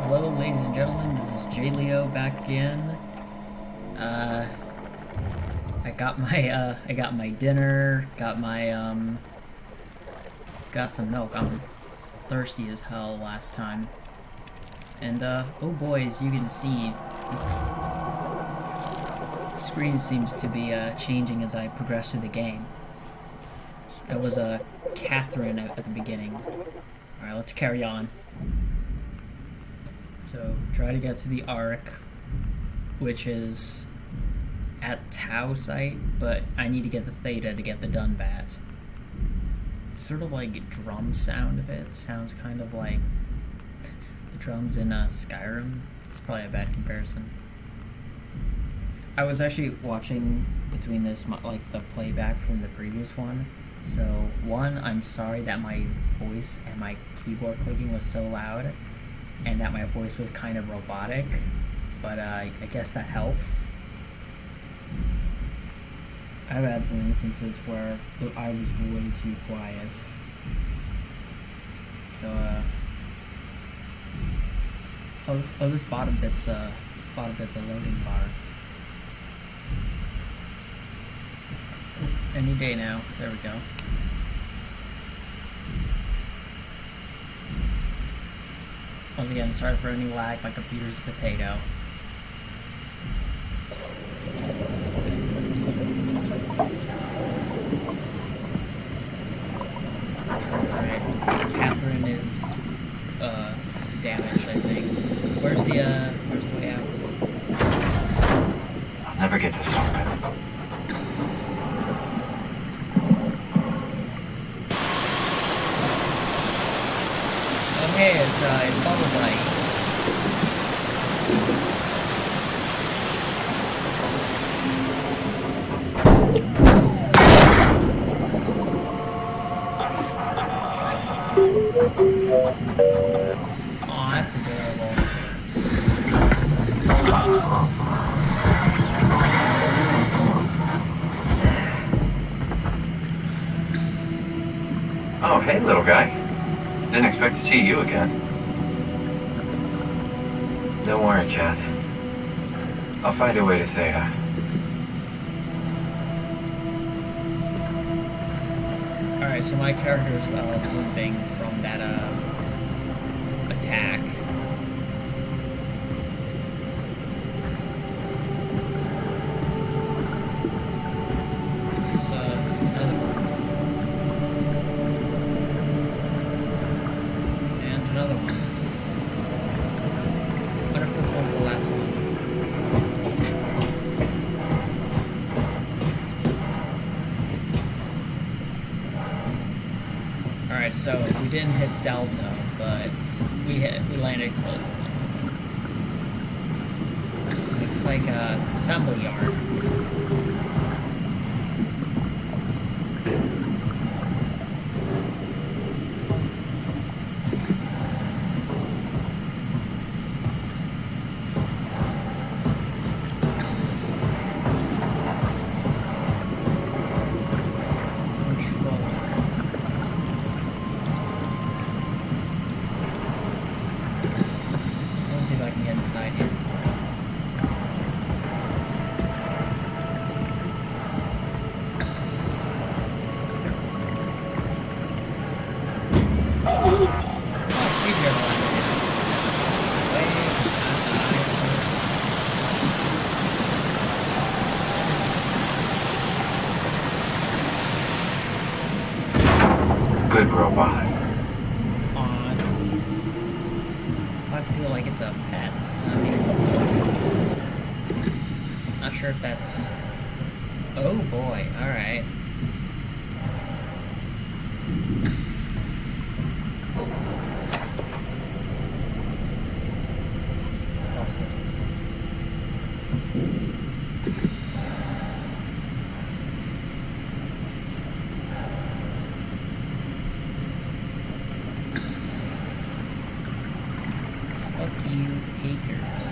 Hello, ladies and gentlemen. This is J Leo back again. I got my dinner. Got some milk. I'm thirsty as hell last time. And oh boy, as you can see, the screen seems to be changing as I progress through the game. That was Catherine at the beginning. All right, let's carry on. So try to get to the Ark, which is at Tau site, but I need to get the Theta to get the Dunbat. Sort of like drum sound of it sounds kind of like the drums in Skyrim. It's probably a bad comparison. I was actually watching between this, like the playback from the previous one. So one, I'm sorry that my voice and my keyboard clicking was so loud, and that my voice was kind of robotic, but I guess that helps. I've had some instances where I was way too quiet. So, this bottom bit's a loading bar. Any day now. There we go. Once again, sorry for any lag. My computer's a potato. Alright, Catherine is damaged, I think. Where's the way out? I'll never get this open. Okay, it's Bubble Light. Aw, that's adorable. Oh, hey, little guy. Didn't expect to see you again. Don't worry, Chad. I'll find a way to Theta. Alright, so my character's moving from that attack. Another one. What if this one's the last one? Alright, so we didn't hit Delta, but we landed close enough. Looks like a assembly yard. Inside here. Good robot. I feel like it's a pet. I mean, not sure if that's... Oh boy, alright. Lost it. Fuck you, haters.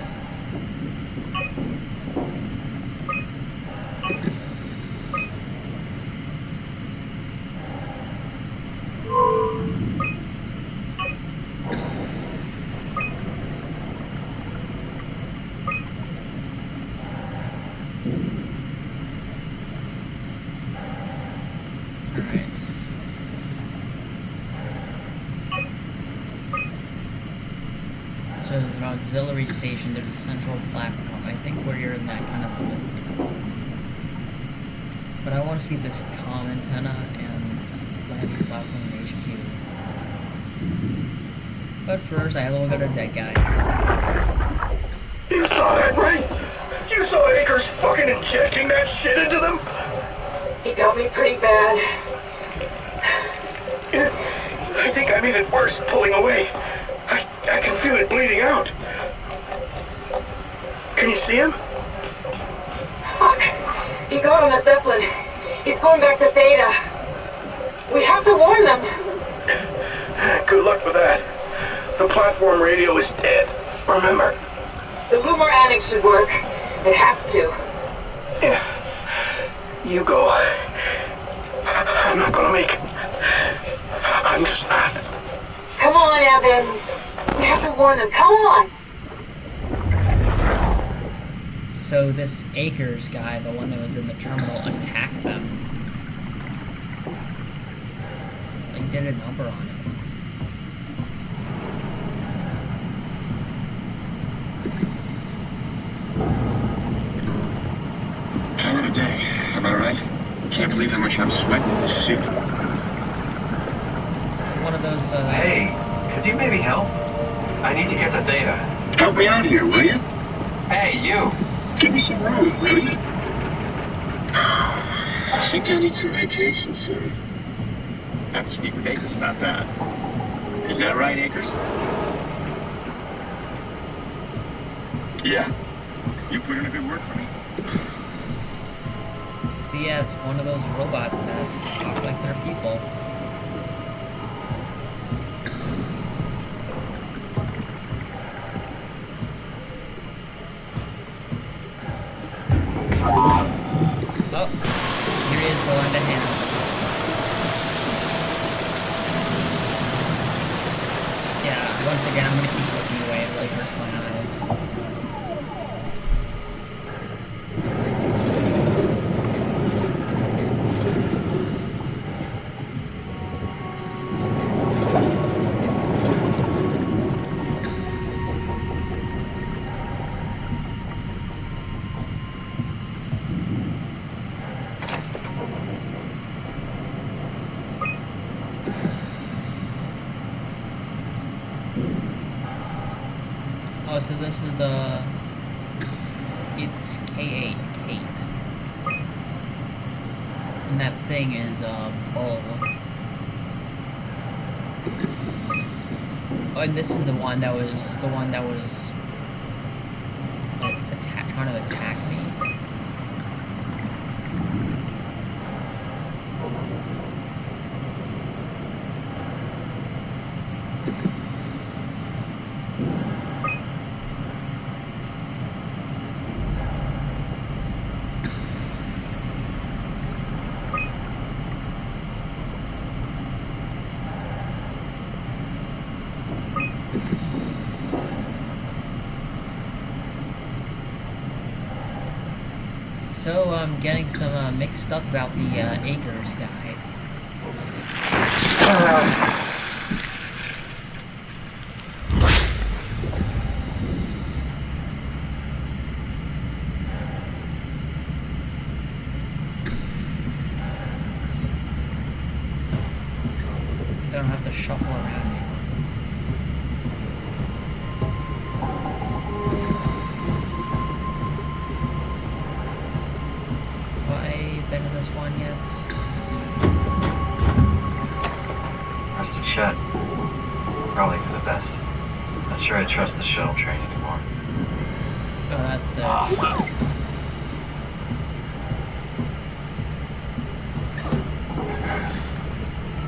So there's an auxiliary station, there's a central platform. I think we're in that kind of loop. But I want to see this comm antenna and landing platform in HQ. But first, I have a look at a dead guy. You saw that, right? You saw Akers fucking injecting that shit into them? He got me pretty bad. I think I made it worse pulling away. I can feel it bleeding out. Can you see him? Fuck! He got on the Zeppelin. He's going back to Theta. We have to warn them. Good luck with that. The platform radio is dead. Remember? The Lumar Annex should work. It has to. Yeah. You go. I'm not gonna make it. I'm just not. Come on, Evans. We have to warn them. Come on. So this Akers guy, the one that was in the terminal, attacked them. He did a number on it. Hell of a day, am I right? Can't believe how much I'm sweating in this suit. It's one of those, Hey, could you maybe help? I need to get to Theta. Help me out here, will you? Hey, you! Give me some room, will you? I think I need some vacation soon. I have to speak with Akers about that. Isn't that right, Akers? Yeah. You put in a good word for me. so yeah, it's one of those robots that talk like they're people. Oh, here he is, the one to hand. Yeah, once again, I'm gonna keep looking away. It really hurts my eyes. Oh, so this is the... It's K8, Kate. And that thing is a bulb. Oh, and this is the one that was... like, trying to attack me. So I'm getting some mixed stuff about the Akers guy. So I don't have to shuffle around anymore. Been in this one yet? This is the... Rested shut. Probably for the best. Not sure I trust the shuttle train anymore. Oh, that's the...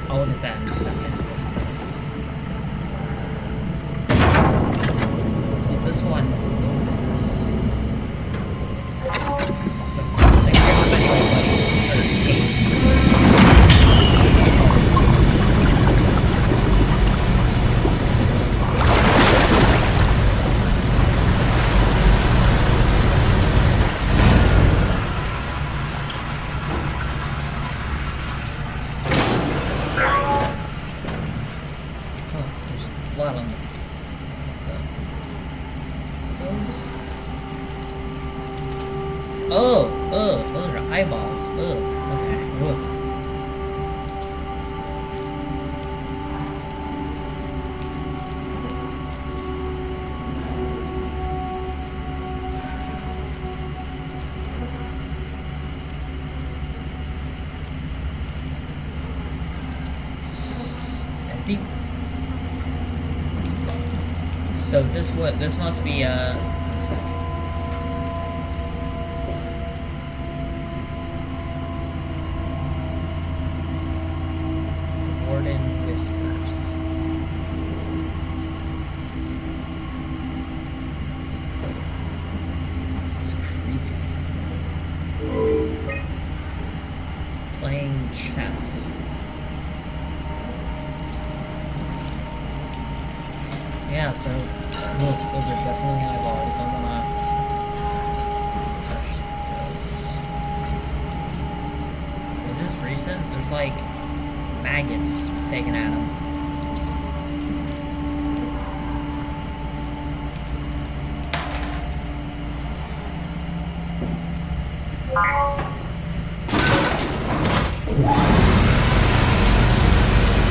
I'll look at that in a second. What's this? So this one opens. So, thanks for everybody, or Kate. Oh, there's blood on the eyes? Oh, those are eyeballs. Okay. Ugh. So this must be Warden Whispers. It's creepy. It's playing chess. Yeah, so look, those are definitely eyeballs, so I'm gonna touch those. Is this recent? There's like maggots taken at them.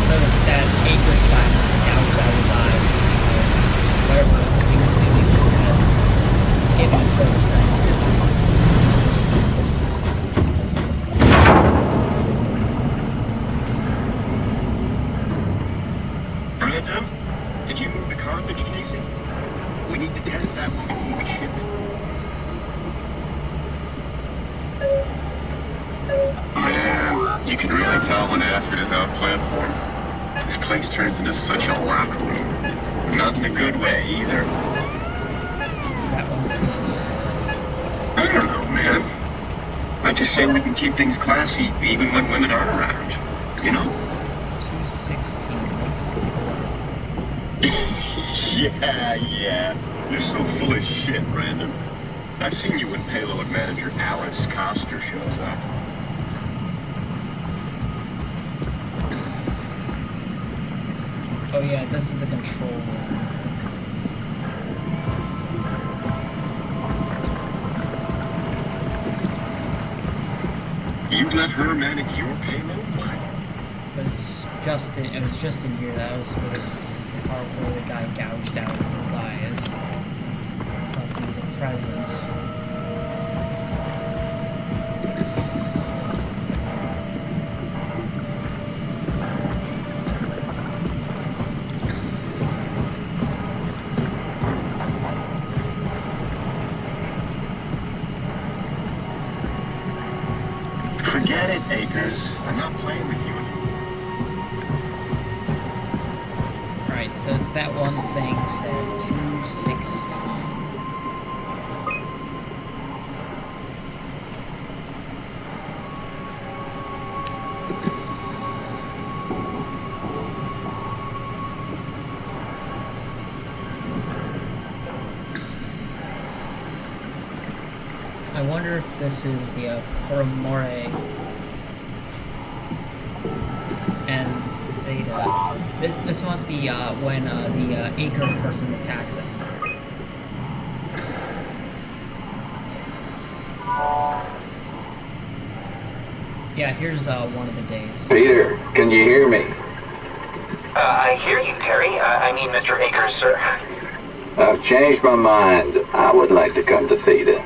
So that Acres plaque gouges out his eyes because whatever he was doing was giving him photosensitivity. Brandon, did you move the cartridge casing? We need to test that one before we ship it. Man, you can really tell when Astrid is off platform. This place turns into such a locker room. Not in a good way, either. That one seems I don't know, man. I just say we can keep things classy even when women aren't around. You know? 216. Let's take a look at Yeah. You're so full of shit, Brandon. I've seen you when payload manager Alice Coster shows up. Oh yeah, this is the control room. You let her manage your payload? What? It was just in here. That was where the part where the guy gouged out his eyes. Plus he was a presence. Forget it, Akers. I'm not playing with you anymore. Alright, so that one thing said 216. I wonder if this is the Koromore and Theta. This must be when the Acres person attacked them. Yeah, here's one of the days. Peter, can you hear me? I hear you, Terry. I mean, Mr. Akers, sir. I've changed my mind. I would like to come to Theta.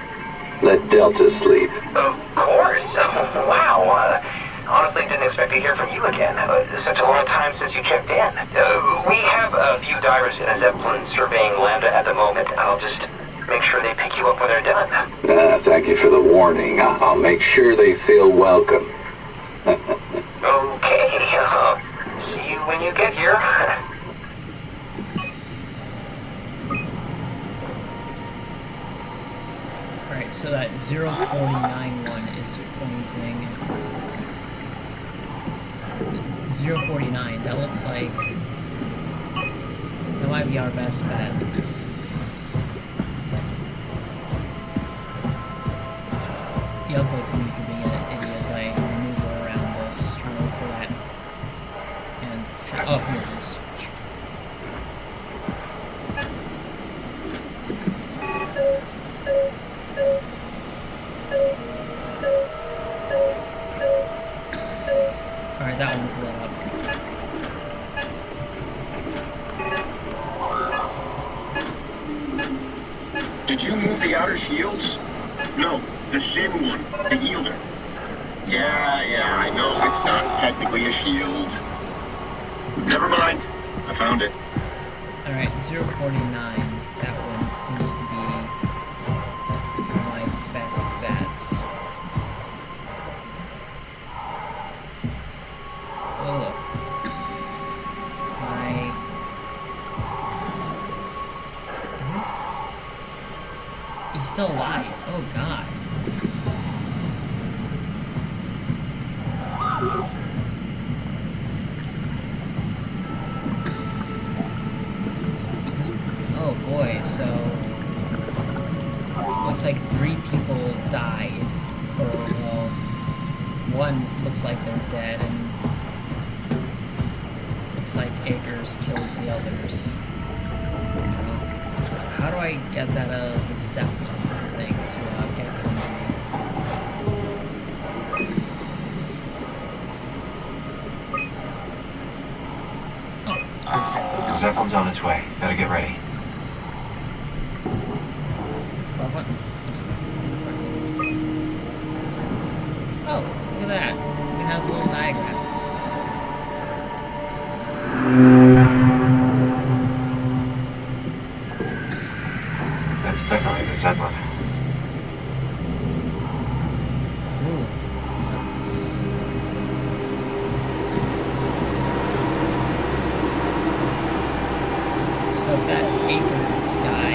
Let Delta sleep. Of course. Wow. Honestly, didn't expect to hear from you again. Such a long time since you checked in. We have a few divers in a Zeppelin surveying Lambda at the moment. I'll just make sure they pick you up when they're done. Thank you for the warning. I'll make sure they feel welcome. Okay. See you when you get here. Alright, so that 0491 is pointing... 049, that looks like... That might be our best bet. Yo, folks, me for being an idiot as I maneuver around this, trying to look for that. And... oh, here it is. Did you move the outer shields? No, the thin one, the yielder. Yeah, I know it's not technically a shield. Never mind, I found it. Alright, 049. That one seems to be my best bet. Ugh. He's still alive. Oh god. Is this... Oh boy, so... Looks like 3 people died. Or, well... 1 looks like they're dead, and... Looks like Akers killed the others. How do I get that, the Zeppelin thing to, get company? Oh, it's pretty straightforward. The Zeppelin's on its way. Better get ready. What? Oh, look at that. We can have a little diagram. That's definitely the Zeppelin. Ooh. So if that Akers guy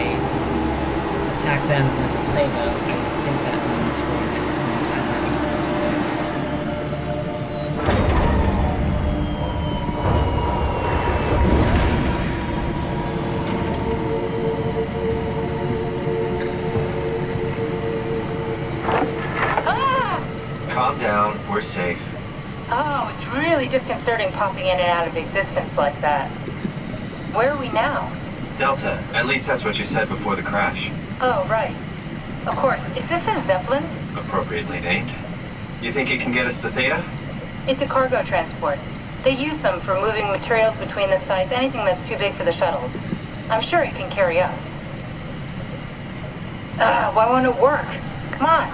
attacked them with the Theta, I think that means we're going to Tyler Akers there. Calm down. We're safe. Oh, it's really disconcerting popping in and out of existence like that. Where are we now? Delta. At least that's what you said before the crash. Oh, right. Of course. Is this a Zeppelin? Appropriately named. You think it can get us to Theta? It's a cargo transport. They use them for moving materials between the sites, anything that's too big for the shuttles. I'm sure it can carry us. Why won't it work? Come on.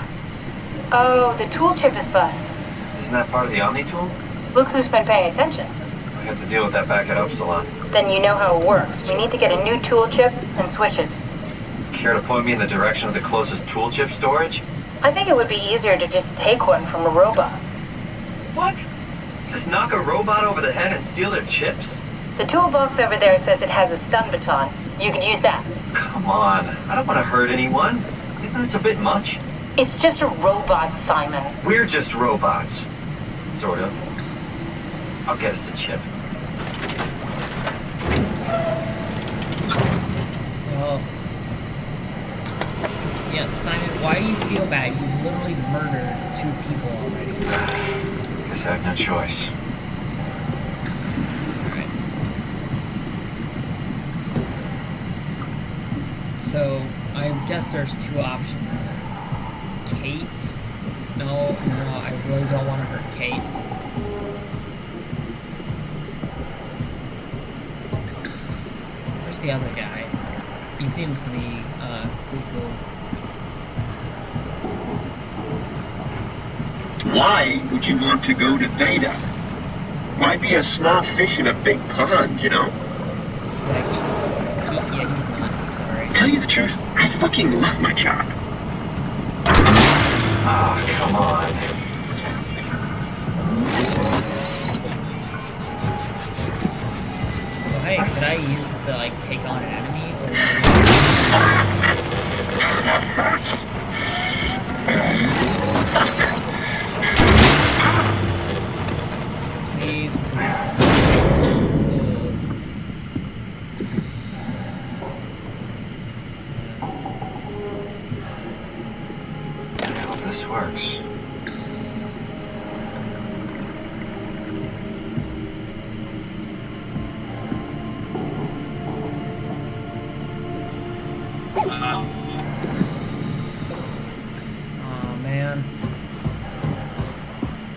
Oh, the tool chip is bust. Isn't that part of the Omni tool? Look who's been paying attention. We have to deal with that back at Upsilon. Then you know how it works. We need to get a new tool chip and switch it. Care to point me in the direction of the closest tool chip storage? I think it would be easier to just take one from a robot. What? Just knock a robot over the head and steal their chips? The toolbox over there says it has a stun baton. You could use that. Come on. I don't want to hurt anyone. Isn't this a bit much? It's just a robot, Simon. We're just robots. Sort of. I'll get us a chip. Well... Yeah, Simon, why do you feel bad? You've literally murdered 2 people already. Guess I have no choice. Alright. So, I guess there's 2 options. Kate? No, I really don't want to hurt Kate. Where's the other guy? He seems to be, cool. Why would you want to go to Theta? Why be a small fish in a big pond, you know? Yeah, he's nuts, sorry. Tell you the truth, I fucking love my job. Ah, come on. Well, hey, could I use it to, like, take on an enemy? Please. I hope this works. Man.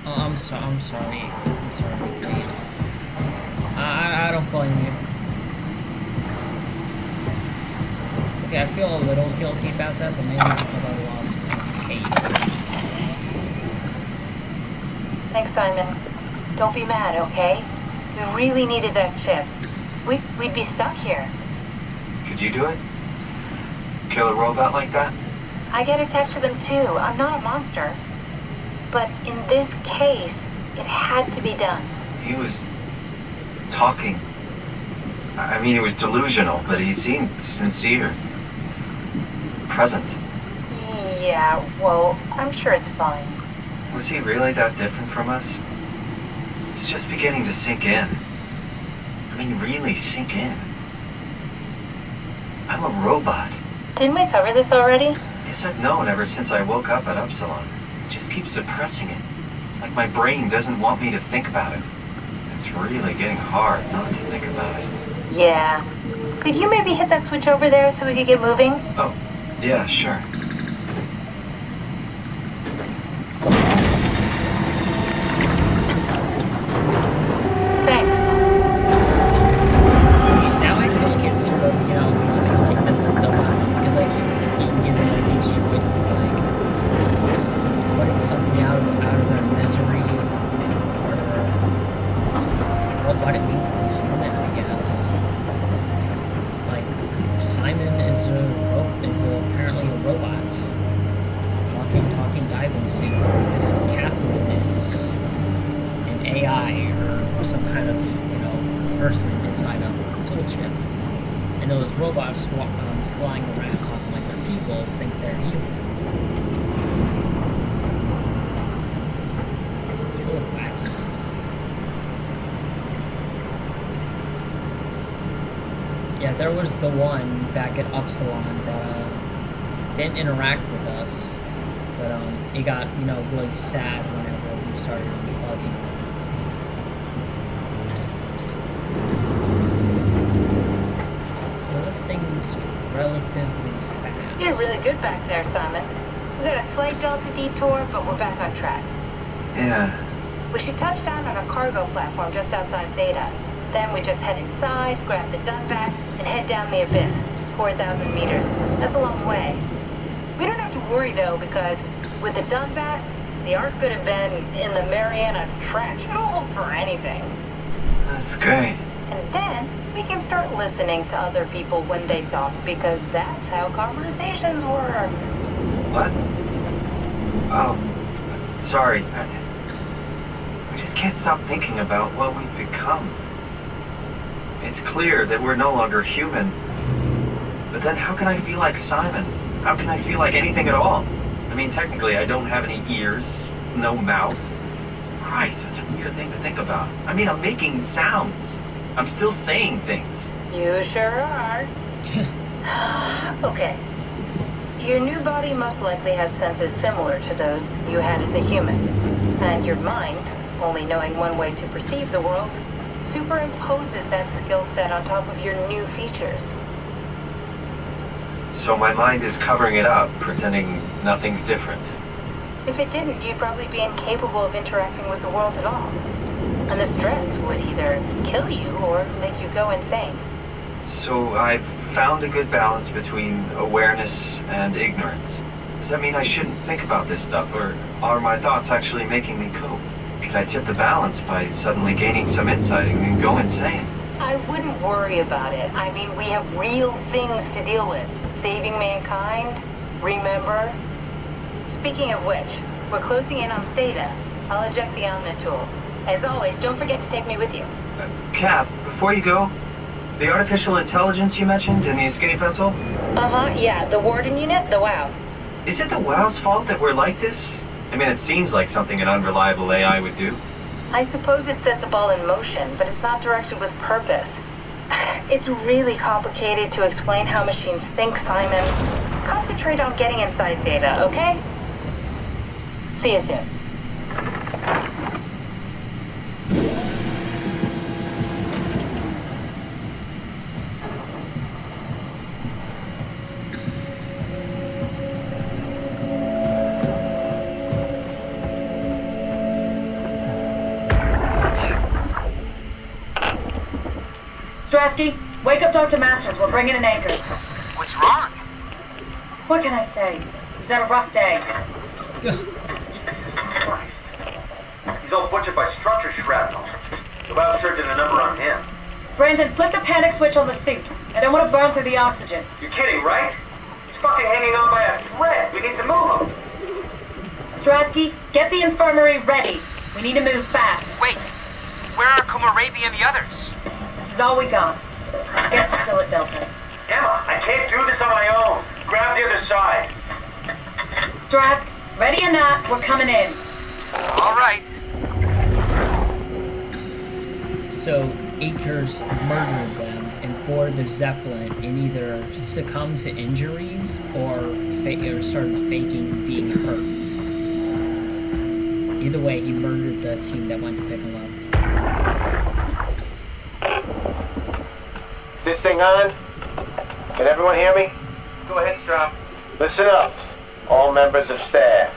Oh, I'm sorry, Kate. I don't blame you. Okay, I feel a little guilty about that, but mainly because I lost Kate. Thanks, Simon. Don't be mad, okay? We really needed that chip. We'd be stuck here. Could you do it? Kill a robot like that? I get attached to them too. I'm not a monster. But in this case, it had to be done. He was talking. I mean, he was delusional, but he seemed sincere. Present. Yeah, well, I'm sure it's fine. Was he really that different from us? It's just beginning to sink in. I mean, really sink in. I'm a robot. Didn't we cover this already? Yes, I've known ever since I woke up at Upsilon. I just keep suppressing it. Like my brain doesn't want me to think about it. It's really getting hard not to think about it. Yeah. Could you maybe hit that switch over there so we could get moving? Oh, yeah, sure. Thanks. See, now I feel like it's sort of, becoming like this dilemma, because I keep being given like these choices, like putting something out of their misery, or what it means to be human, I guess. Like, Simon is apparently a robot. Talking diving suit. This Catherine is an AI or some kind of, person inside a tool chip. And those robots flying around talking like they're people think they're human. It's really wacky. Yeah, there was the one back at Upsilon that didn't interact with us, but it got, really sad whenever we started unplugging. Well, this thing's relatively fast. You're really good back there, Simon. We got a slight delta detour, but we're back on track. Yeah. We should touch down on a cargo platform just outside Theta. Then we just head inside, grab the Dunbat, and head down the abyss, 4,000 meters. That's a long way. We don't have to worry, though, because with the Dunbat, the Ark could have been in the Mariana Trench. It'll hold for anything. That's great. And then we can start listening to other people when they talk, because that's how conversations work. What? Oh, sorry. I just can't stop thinking about what we've become. It's clear that we're no longer human. But then how can I feel like Simon? How can I feel like anything at all? I mean, technically, I don't have any ears, no mouth. Christ, that's a weird thing to think about. I mean, I'm making sounds. I'm still saying things. You sure are. Okay. Your new body most likely has senses similar to those you had as a human. And your mind, only knowing one way to perceive the world, superimposes that skill set on top of your new features. So my mind is covering it up, pretending nothing's different. If it didn't, you'd probably be incapable of interacting with the world at all. And the stress would either kill you or make you go insane. So I've found a good balance between awareness and ignorance. Does that mean I shouldn't think about this stuff, or are my thoughts actually making me cope? Could I tip the balance by suddenly gaining some insight and go insane? I wouldn't worry about it. I mean, we have real things to deal with. Saving mankind, remember? Speaking of which, we're closing in on Theta. I'll eject the Omnitool. As always, don't forget to take me with you. Kath, before you go, the artificial intelligence you mentioned in the escape vessel? Uh-huh, yeah, the Warden unit, the WOW. Is it the WOW's fault that we're like this? I mean, it seems like something an unreliable AI would do. I suppose it set the ball in motion, but it's not directed with purpose. It's really complicated to explain how machines think, Simon. Concentrate on getting inside Theta, okay? See you soon. Strasky, wake up Dr. Masters. We're bringing in anchors. What's wrong? What can I say? He's had a rough day. Christ. He's all butchered by structure shrapnel. The biosurgeon a number on him. Brandon, flip the panic switch on the suit. I don't want to burn through the oxygen. You're kidding, right? He's fucking hanging on by a thread. We need to move him. Strasky, get the infirmary ready. We need to move fast. Wait, where are Kumarabi and the others? This is all we got. I guess it's still at Delta. Emma, I can't do this on my own. Grab the other side. Strask, ready or not, we're coming in. All right. So Akers murdered them and boarded the Zeppelin and either succumbed to injuries or started faking being hurt. Either way, he murdered the team that went to pick him up. This thing on? Can everyone hear me? Go ahead, Strom. Listen up, all members of staff.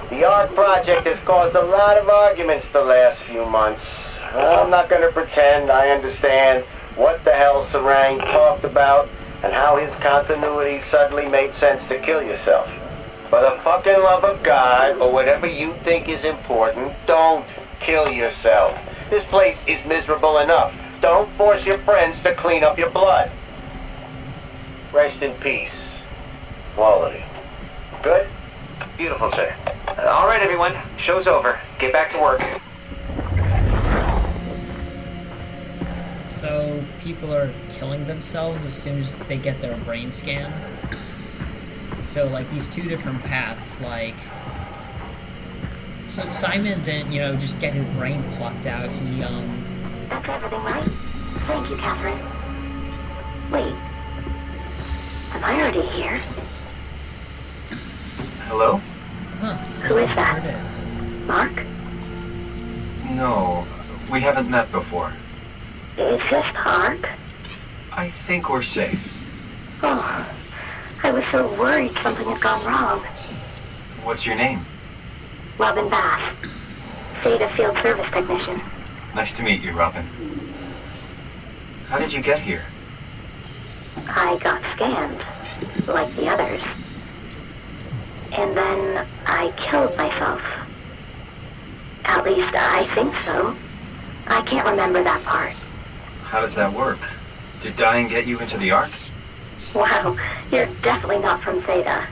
The ARC project has caused a lot of arguments the last few months. I'm not going to pretend I understand what the hell Sarang talked about and how his continuity suddenly made sense to kill yourself. For the fucking love of God, or whatever you think is important, don't kill yourself. This place is miserable enough. Don't force your friends to clean up your blood. Rest in peace, all of you. Good? Beautiful, sir. All right, everyone. Show's over. Get back to work. So people are killing themselves as soon as they get their brain scan. So like these two different paths, like, so Simon didn't, just get his brain plucked out. He That's everything, right? Thank you, Catherine. Wait. Am I already here? Hello? Huh. Who is that? There it is. Mark? No, we haven't met before. Is this the Ark? I think we're safe. Oh, I was so worried something had gone wrong. What's your name? Robin Bass. Theta Field Service Technician. Nice to meet you, Robin. How did you get here? I got scanned, like the others. And then I killed myself. At least I think so. I can't remember that part. How does that work? Did dying get you into the Ark? Wow, you're definitely not from Theta.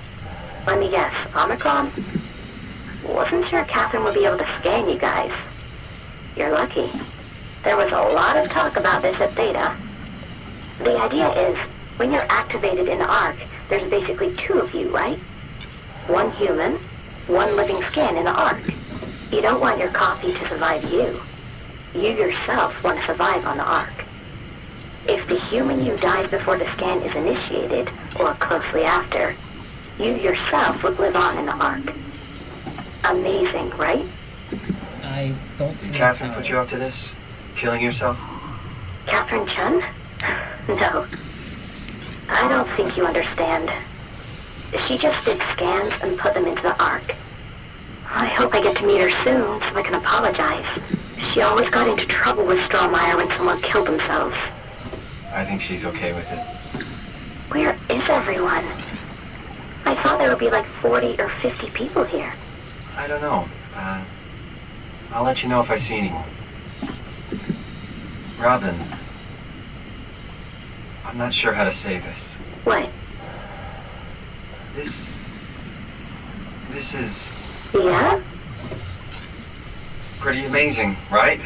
Let me guess, Omicron? Wasn't sure Catherine would be able to scan you guys. You're lucky. There was a lot of talk about this at Theta. The idea is, when you're activated in the Ark, there's basically two of you, right? One human, one living scan in the Ark. You don't want your copy to survive you. You yourself want to survive on the Ark. If the human you dies before the scan is initiated, or closely after, you yourself would live on in the Ark. Amazing, right? I don't Did think Catherine that's put how you it up to works. this? Killing yourself? Catherine Chun? No. I don't think you understand. She just did scans and put them into the Ark. I hope I get to meet her soon so I can apologize. She always got into trouble with Strohmeyer when someone killed themselves. I think she's okay with it. Where is everyone? I thought there would be like 40 or 50 people here. I don't know. I'll let you know if I see anyone. Robin, I'm not sure how to say this. What? This is Yeah? pretty amazing, right?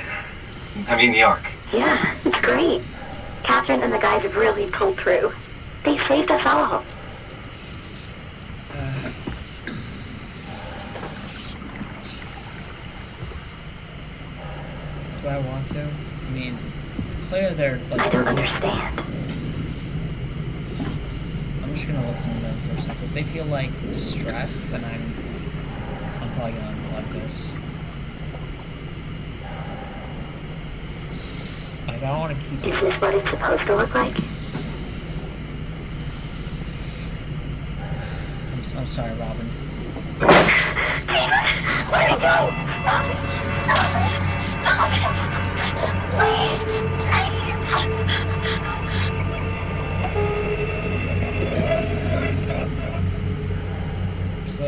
I mean, the Ark. Yeah, it's great. Catherine and the guys have really pulled through. They saved us all. Do I want to? I mean, it's clear they're like. I don't understand. I'm just gonna listen to them for a second. If they feel like distressed, then I'm probably gonna unplug this. Like, I don't want to keep. Is this what it's supposed to look like? I'm sorry, Robin. Let it go! Stop it! Stop it! Stop it! Please!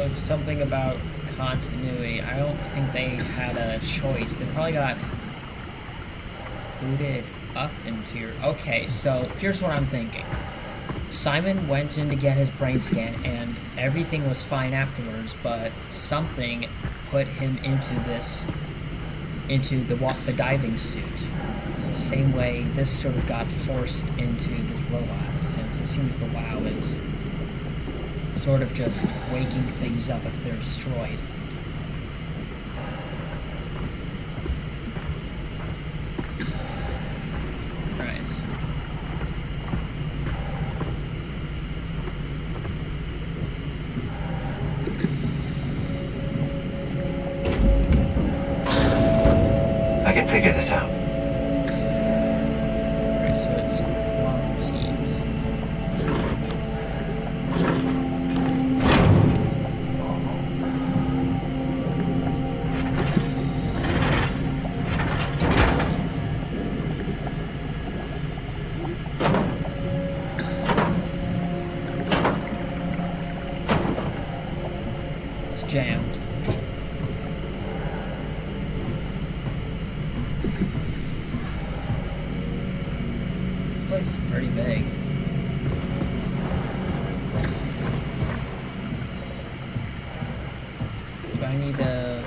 So, something about continuity. I don't think they had a choice. They probably got booted up into your... Okay, so here's what I'm thinking. Simon went in to get his brain scan, and everything was fine afterwards, but something put him into the diving suit. Same way this sort of got forced into this robot, since it seems the WoW is sort of just waking things up if they're destroyed. Right. I can figure this out. Right, so it's quarantined. It's jammed. This place is pretty big. Do I need to...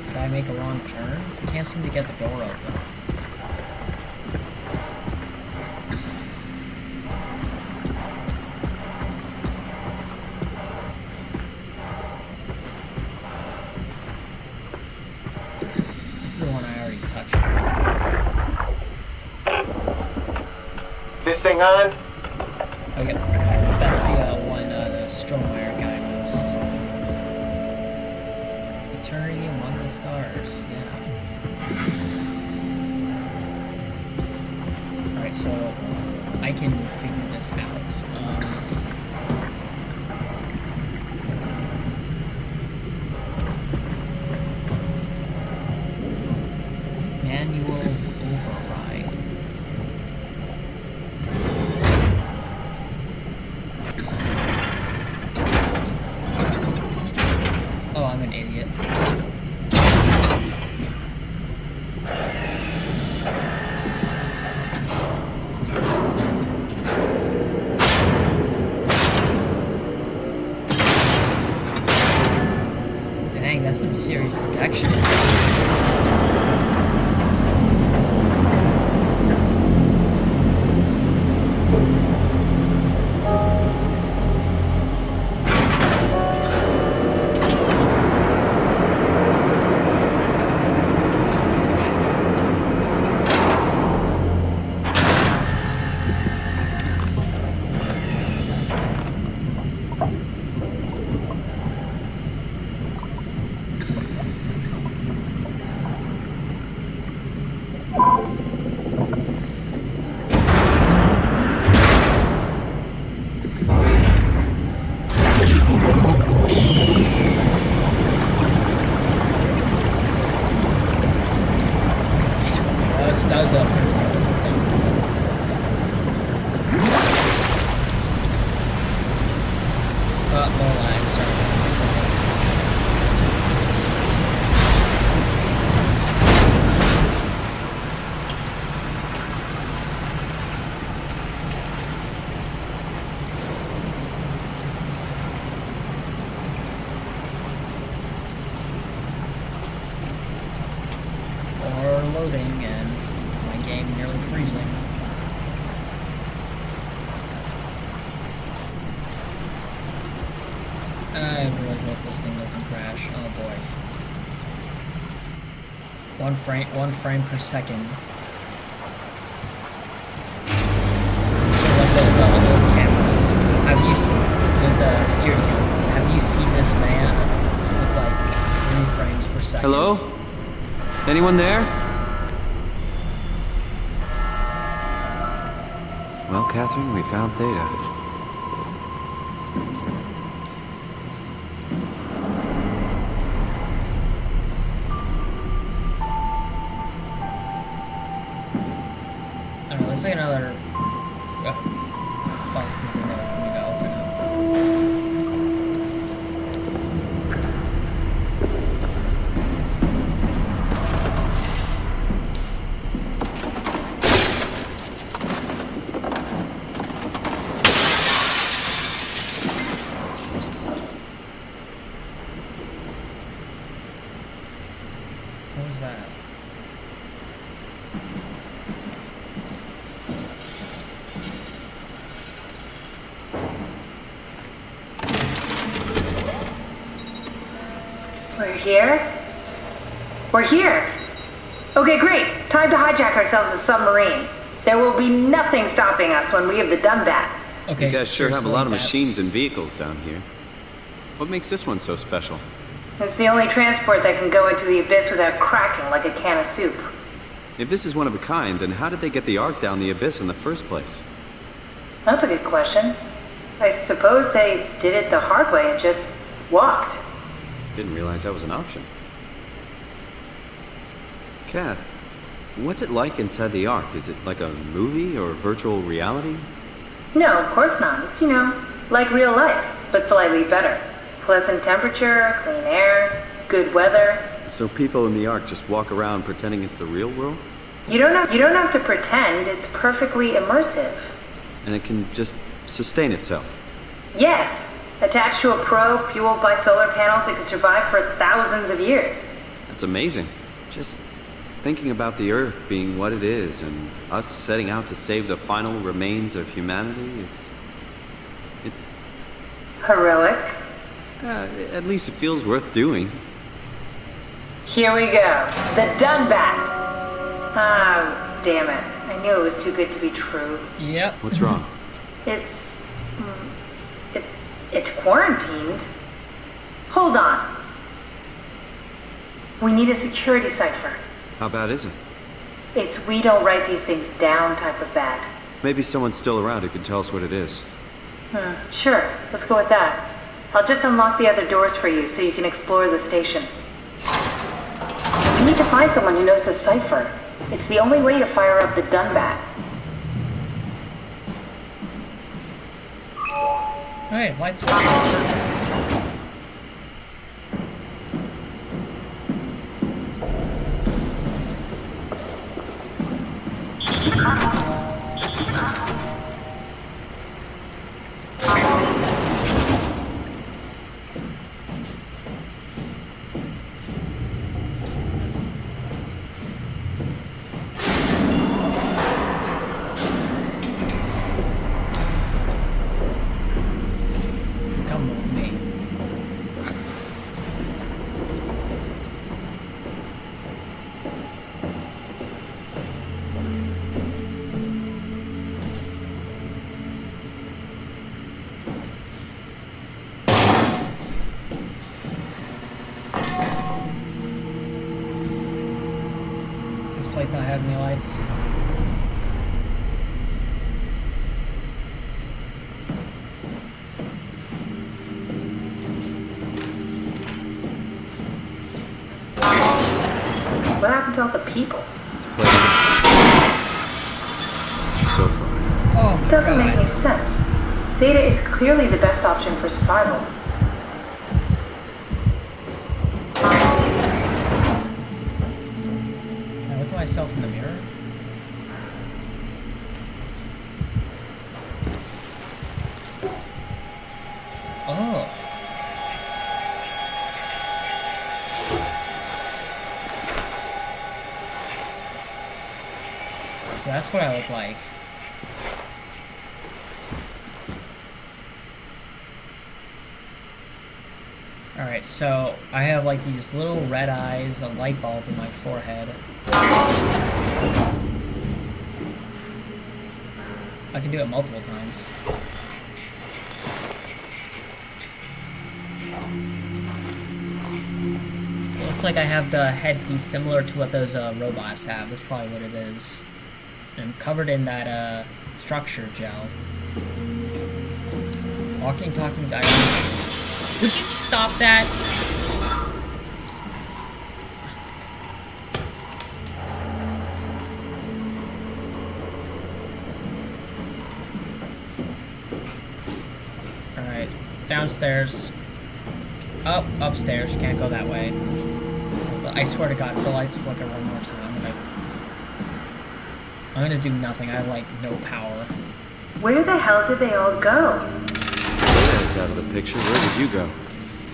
Did I make a wrong turn? I can't seem to get the door open. This is the one I already touched. This thing on? Okay, that's the one the Stromeyer guy was talking about. Eternity among the stars, yeah. Alright, so I can figure this out. Manual override. Oh, I'm an idiot. Dang, that's some serious protection. That was a pretty good thing. More lines, sorry. This one is... Or loading, and my game nearly freezing. I really hope this thing doesn't crash. Oh boy. One frame per second. So like those old cameras. Have you seen those security cameras? Have you seen this man with like 3 frames per second? Hello? Anyone there? Well, Catherine, we found Theta. I don't know, there's like another busted window for me to open up. What was that? We're here? We're here! Okay, great. Time to hijack ourselves a submarine. There will be nothing stopping us when we have the Dunbat. Okay, You guys sure have a seriously, lot of that's- machines and vehicles down here. What makes this one so special? It's the only transport that can go into the abyss without cracking like a can of soup. If this is one of a kind, then how did they get the Ark down the abyss in the first place? That's a good question. I suppose they did it the hard way and just walked. Didn't realize that was an option. Kat, what's it like inside the Ark? Is it like a movie or virtual reality? No, of course not. It's, like real life, but slightly better. Pleasant temperature, clean air, good weather. So people in the Ark just walk around pretending it's the real world? You don't have to pretend. It's perfectly immersive. And it can just sustain itself? Yes. Attached to a probe fueled by solar panels, it could survive for thousands of years. That's amazing. Just thinking about the Earth being what it is and us setting out to save the final remains of humanity, it's Heroic. at least it feels worth doing. Here we go. The Dunbat. Oh, damn it. I knew it was too good to be true. Yep. What's wrong? It's quarantined. Hold on. We need a security cipher. How bad is it? It's we don't write these things down type of bad. Maybe someone's still around who can tell us what it is. Sure. Let's go with that. I'll just unlock the other doors for you so you can explore the station. We need to find someone who knows the cipher. It's the only way to fire up the Dunbat. Alright, light switch. Come with me. This place not have any lights. What happened to all the people? This place so far. Oh my It doesn't God. make any sense. Theta is clearly the best option for survival. Can I look at myself in the mirror? Oh. So that's what I look like. Alright, so I have like these little red eyes, a light bulb in my forehead. I can do it multiple times. It looks like I have the headpiece similar to what those robots have. That's probably what it is. And I'm covered in that structure gel. Walking, talking diamonds. Would you stop that? Alright, downstairs. Up, upstairs. Can't go that way. I swear to God, if the lights flicker one more time, I'm gonna do nothing. I have, like, no power. Where the hell did they all go? Landa's out of the picture. Where did you go?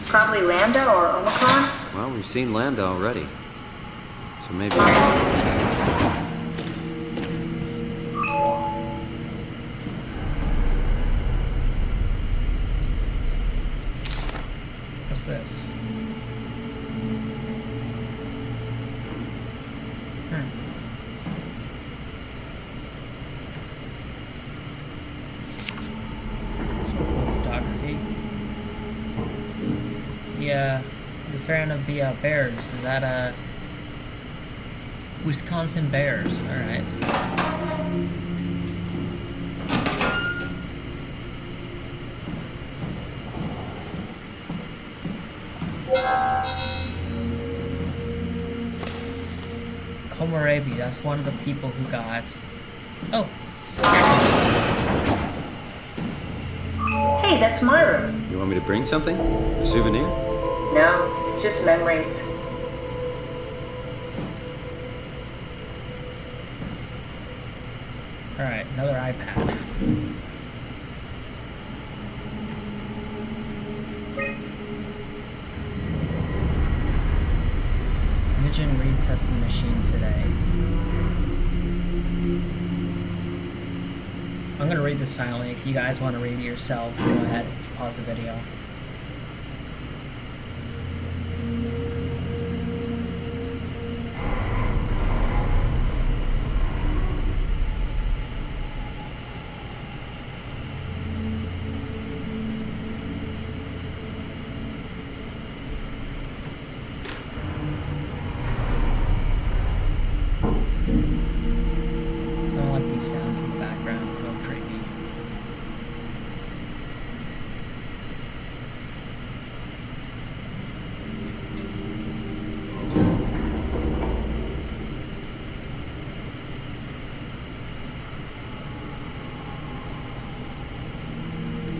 Probably Lambda or Omicron? Well, we've seen Lambda already. So maybe... What's this? The fan of the Bears. Is that Wisconsin Bears? Alright. Komorebi, that's one of the people who got... Oh! Hey, that's Myra. You want me to bring something? A souvenir? No, it's just memories. Alright, another iPad. Imagine retesting machine today. I'm gonna read this silently. If you guys want to read it yourselves, go ahead, pause the video. Sounds in the background, real creepy.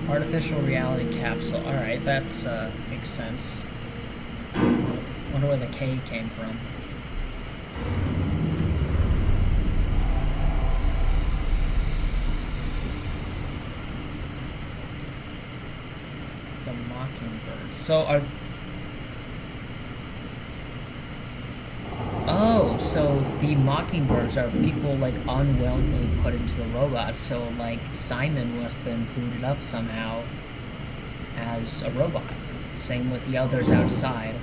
Artificial reality capsule. Alright, that's makes sense. Wonder where the K came from. So are... Oh, so the mockingbirds are people, like, unwillingly put into the robots. So, like, Simon must have been booted up somehow as a robot. Same with the others outside.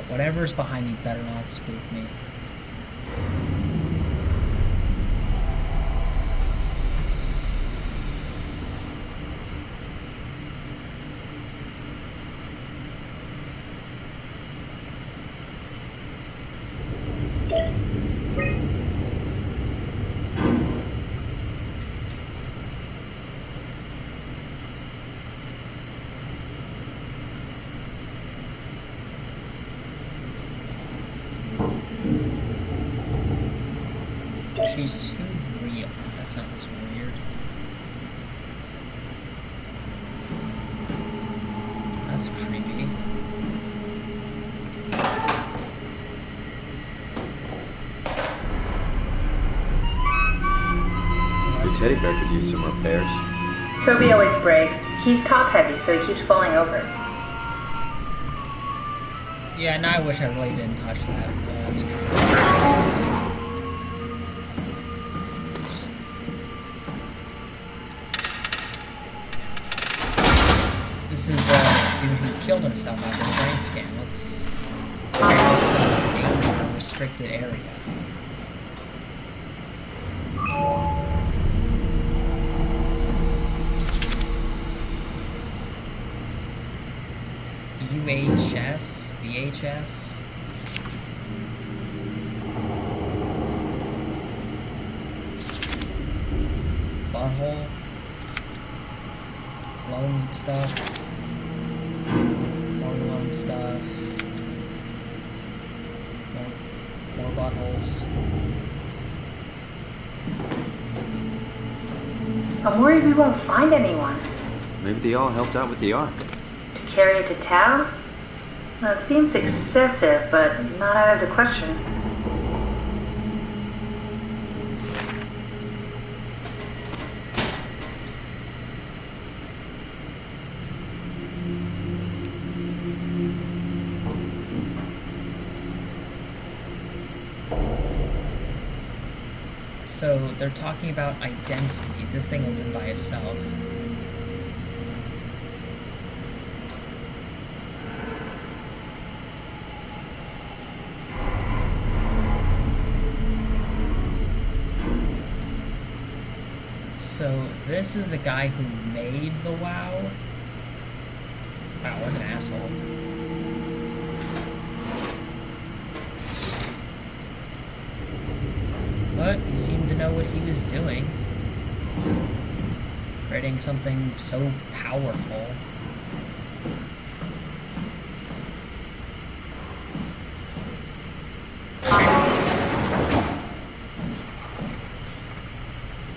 Whatever's behind me better not spook me. She's too real. That sounds weird. That's creepy. Your teddy bear could use some repairs. Toby always breaks. He's top heavy, so he keeps falling over. Yeah, now I wish I really didn't touch that. That's creepy. This is the dude who killed himself after the brain scan. Let's go some danger restricted area. UHS? VHS? butthole. Glowing stuff. More glowing stuff. More buttholes. I'm worried we won't find anyone. Maybe they all helped out with the Ark. To carry it to town? Well, it seems excessive, but not out of the question. So they're talking about identity. This thing opened by itself. So this is the guy who made the WoW? Wow, what an asshole. But he seemed to know what he was doing. Creating something so powerful.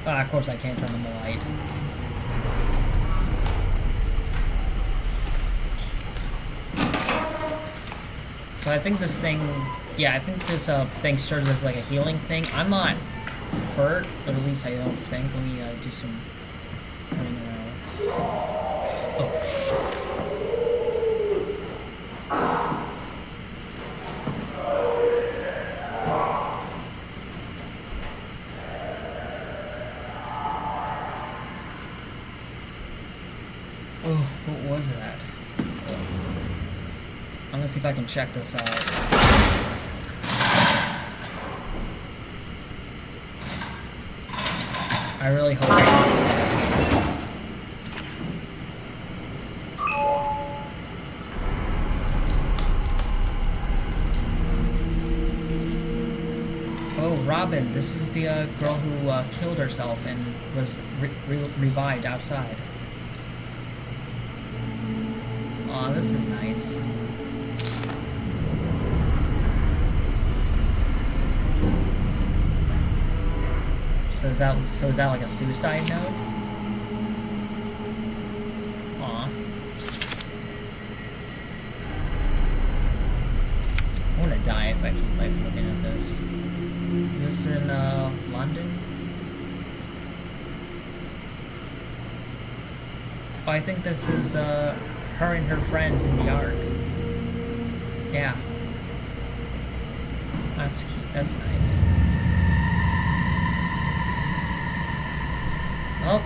Ah, of course I can't turn on the light. So I think this thing, yeah, I think this thing serves as like a healing thing. I'm not hurt, or at least I don't think. Let me do some running around. Oh. Oh, what was that? I'm gonna see if I can check this out. I really hope it's not bad. Oh, Robin, this is the girl who killed herself and was revived outside. Aw, this is nice. So is that like a suicide note? Aw. I wanna die if I keep like looking at this. Is this in London? Oh, I think this is her and her friends in the Ark. Yeah. That's cute. That's nice. Well,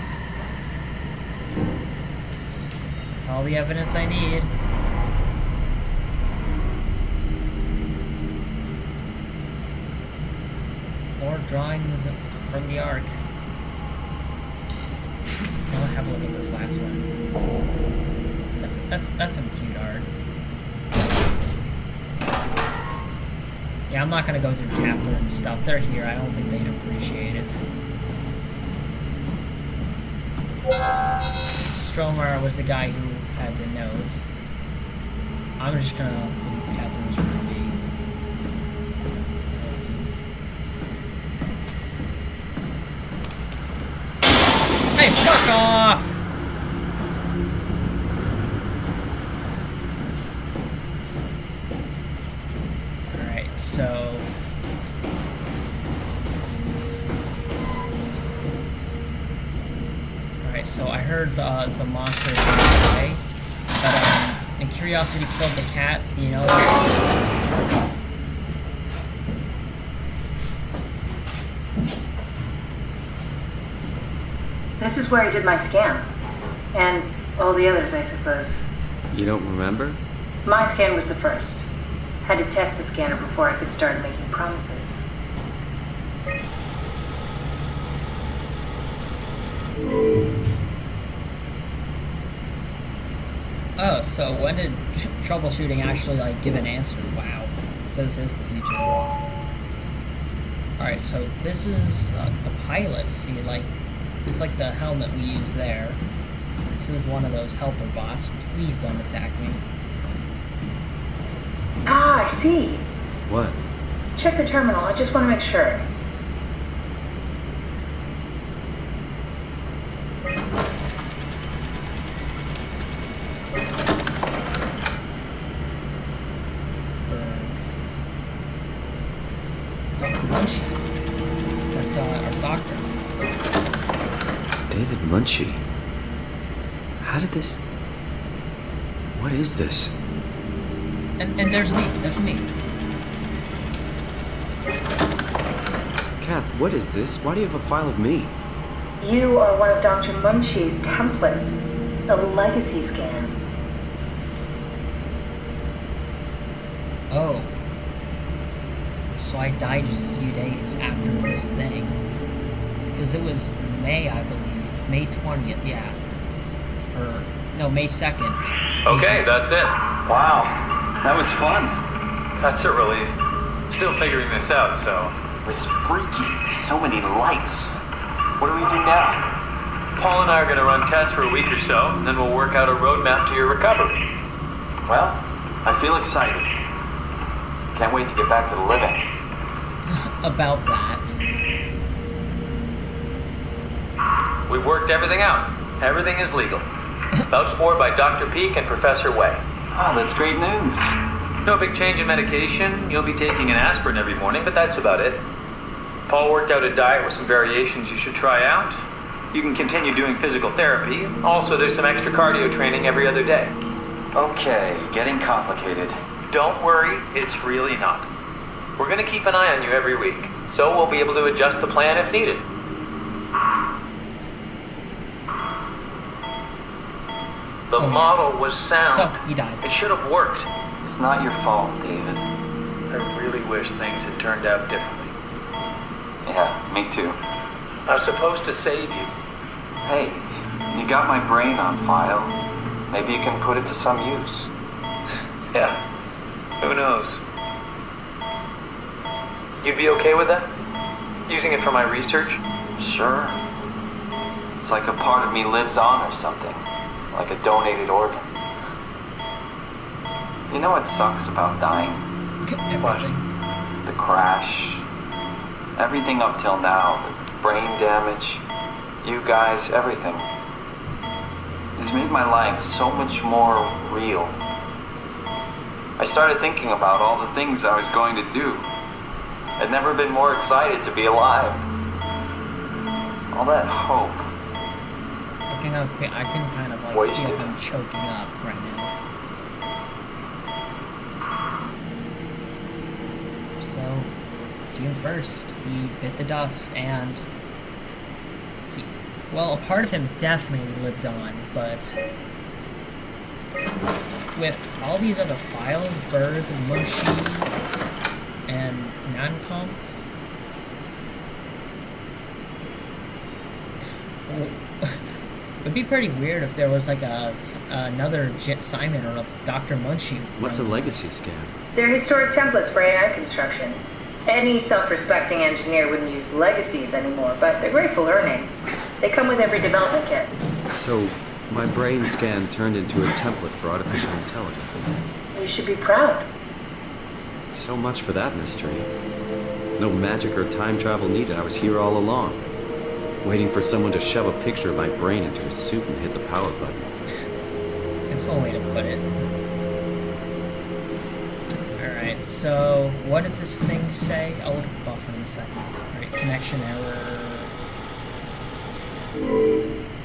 that's all the evidence I need. More drawings from the Ark. I'll have a look at this last one. That's some cute art. Yeah, I'm not gonna go through Kepler and stuff. They're here. I don't think they'd appreciate it. Stromer was the guy who had the note. I'm just gonna leave Catherine's room be. Hey, fuck off! Alright, so... So I heard the monster is away, but and Curiosity killed the cat, you know. This is where I did my scan. And all the others, I suppose. You don't remember? My scan was the first. Had to test the scanner before I could start making promises. Oh, so when did troubleshooting actually, like, give an answer? Wow. So this is the future. Alright, so this is the pilot. See, like, It's like the helmet we use there. This is one of those helper bots. Please don't attack me. Ah, I see. What? Check the terminal. I just want to make sure. Dr. Munchie. That's our doctor. David Munchie. How did this... What is this? And there's me. There's me. Kath, what is this? Why do you have a file of me? You are one of Dr. Munchie's templates. A legacy scan. Oh. So I died just a few days after this thing. Because it was May, I believe. May 20th, yeah. Or, no, May 2nd. Okay, that's it. Wow, that was fun. That's a relief. Still figuring this out, so... It was freaky. So many lights. What do we do now? Paul and I are going to run tests for a week or so, and then we'll work out a roadmap to your recovery. Well, I feel excited. Can't wait to get back to the living. About that. We've worked everything out. Everything is legal. Vouched for by Dr. Peak and Professor Way. Oh, that's great news. No big change in medication. You'll be taking an aspirin every morning, but that's about it. Paul worked out a diet with some variations you should try out. You can continue doing physical therapy. Also, there's some extra cardio training every other day. Okay, getting complicated. Don't worry, it's really not. We're going to keep an eye on you every week, so we'll be able to adjust the plan if needed. The model was sound. So, he died. It should have worked. It's not your fault, David. I really wish things had turned out differently. Yeah, me too. I was supposed to save you. Hey, you got my brain on file. Maybe you can put it to some use. Yeah, who knows? You'd be okay with that? Using it for my research? Sure. It's like a part of me lives on or something. Like a donated organ. You know what sucks about dying? Everything. The crash. Everything up till now. The brain damage. You guys, everything. It's made my life so much more real. I started thinking about all the things I was going to do. I'd never been more excited to be alive. All that hope. I can kind of like Wasted. feel him choking up right now. So, June 1st, he bit the dust, and well, a part of him definitely lived on, but with all these other files, Bird, Munchie, and Nancomp, it'd be pretty weird if there was like another Simon or a Dr. Munchie. What's a legacy scan? They're historic templates for AI construction. Any self-respecting engineer wouldn't use legacies anymore, but they're great for learning. They come with every development kit. So, my brain scan turned into a template for artificial intelligence. You should be proud. So much for that mystery. No magic or time travel needed. I was here all along. Waiting for someone to shove a picture of my brain into a suit and hit the power button. That's one way to put it. Alright, so what did this thing say? I'll look at the buffer in a second. Alright, connection error.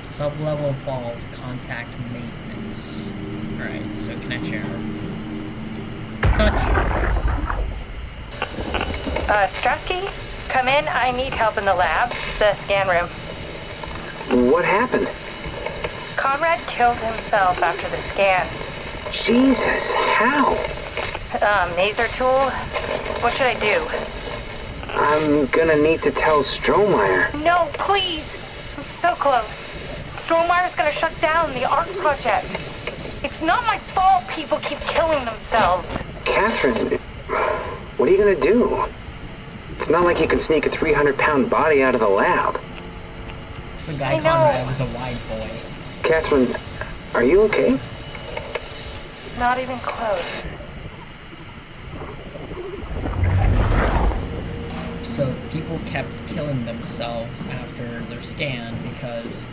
Sub-level fault, contact maintenance. Alright, so connection error. Touch. Strasky, come in. I need help in the lab, the scan room. What happened? Conrad killed himself after the scan. Jesus, how? Maser tool? What should I do? I'm gonna need to tell Strohmeyer. No, please! I'm so close. Strohmeyer's gonna shut down the art project. It's not my fault people keep killing themselves. Catherine, what are you gonna do? It's not like you can sneak a 300-pound body out of the lab. So Guy Conrad was a wide boy. Catherine, are you okay? Not even close. So people kept killing themselves after their scan because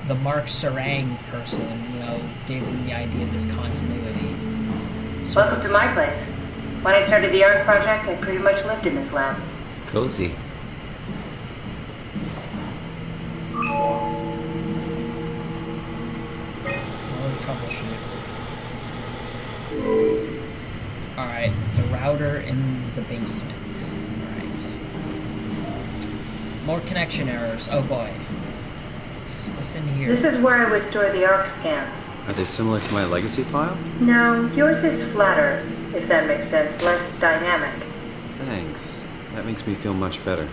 the Mark Serang person, gave them the idea of this continuity. Welcome to my place. When I started the ARC project, I pretty much lived in this lab. Cozy. Troubleshoot. Alright, the router in the basement. Alright. More connection errors. Oh boy. What's in here? This is where I would store the ARC scans. Are they similar to my legacy file? No, yours is flatter, if that makes sense, less dynamic. Thanks. That makes me feel much better.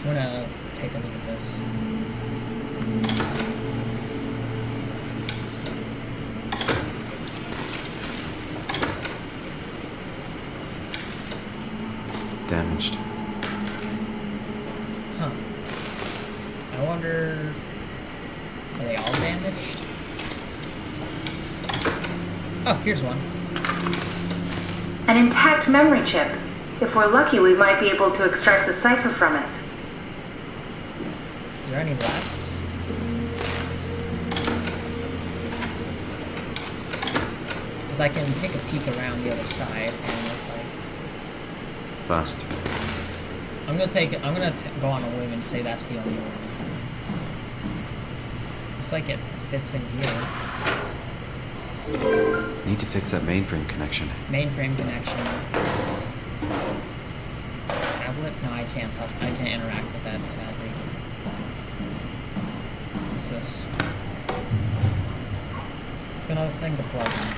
I'm gonna take a look at this. Damaged. Huh. I wonder... Are they all damaged? Oh, here's one. An intact memory chip. If we're lucky, we might be able to extract the cipher from it. Is there any left? Because I can take a peek around the other side, and it's like... Bust. I'm gonna go on a whim and say that's the only one. Looks like it fits in here. Need to fix that mainframe connection. Mainframe connection. Tablet? No, I can't touch. I can't interact with that, sadly. What's this? Another thing to plug in.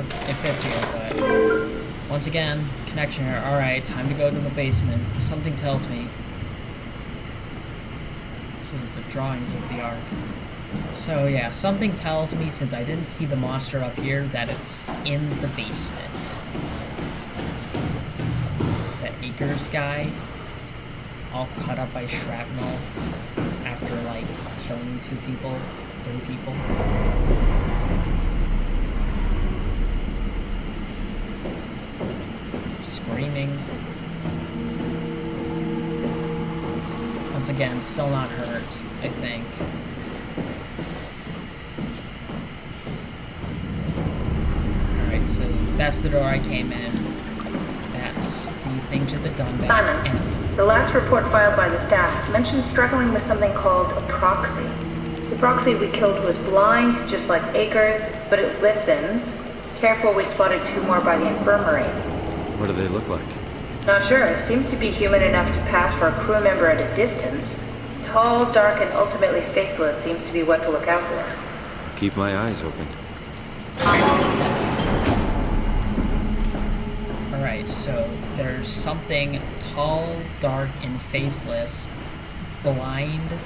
It fits here, but once again, connection error. Alright, time to go to the basement. Something tells me. This is the drawings of the Ark. So yeah, something tells me, since I didn't see the monster up here, that it's in the basement. That Akers guy, all cut up by shrapnel after, like, killing 3 people. Screaming. Once again, still not hurt, I think. Alright, so that's the door I came in. That's the thing to the dumbbell. Simon, the last report filed by the staff mentioned struggling with something called a proxy. The proxy we killed was blind, just like Akers, but it listens. Careful, we spotted 2 more by the infirmary. What do they look like? Not sure. It seems to be human enough to pass for a crew member at a distance. Tall, dark, and ultimately faceless seems to be what to look out for. Keep my eyes open. Alright, so there's something tall, dark, and faceless, blind.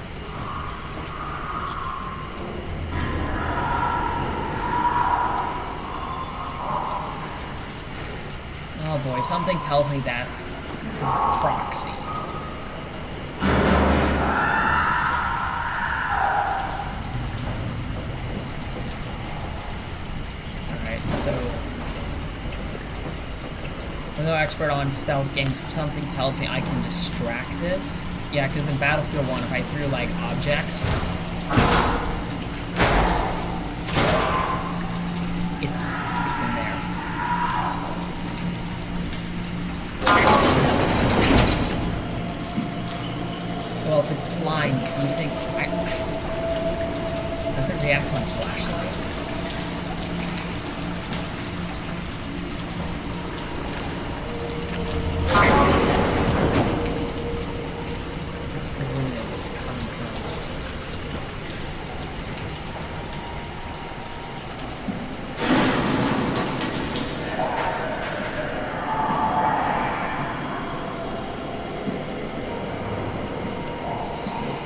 Oh boy, something tells me that's the proxy. Alright, so... I'm no expert on stealth games, but something tells me I can distract it. Yeah, because in Battlefield 1, if I threw, like, objects... It's in there. Well, if it's blind, do you think... Does it react on flashlight? This is the room it was coming from.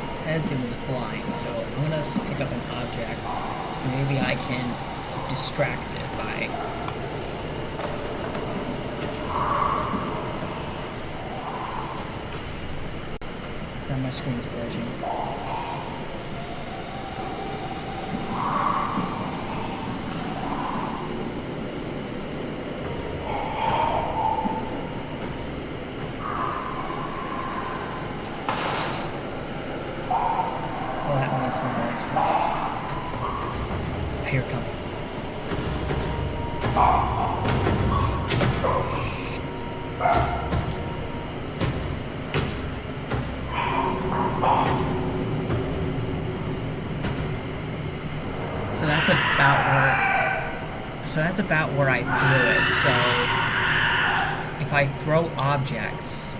It says it was blind, so I'm gonna pick up an object. Maybe I can distract it by... Now my screen's glitching. Well, that made some noise for me. I hear it coming. So that's about where I threw it. So if I throw objects,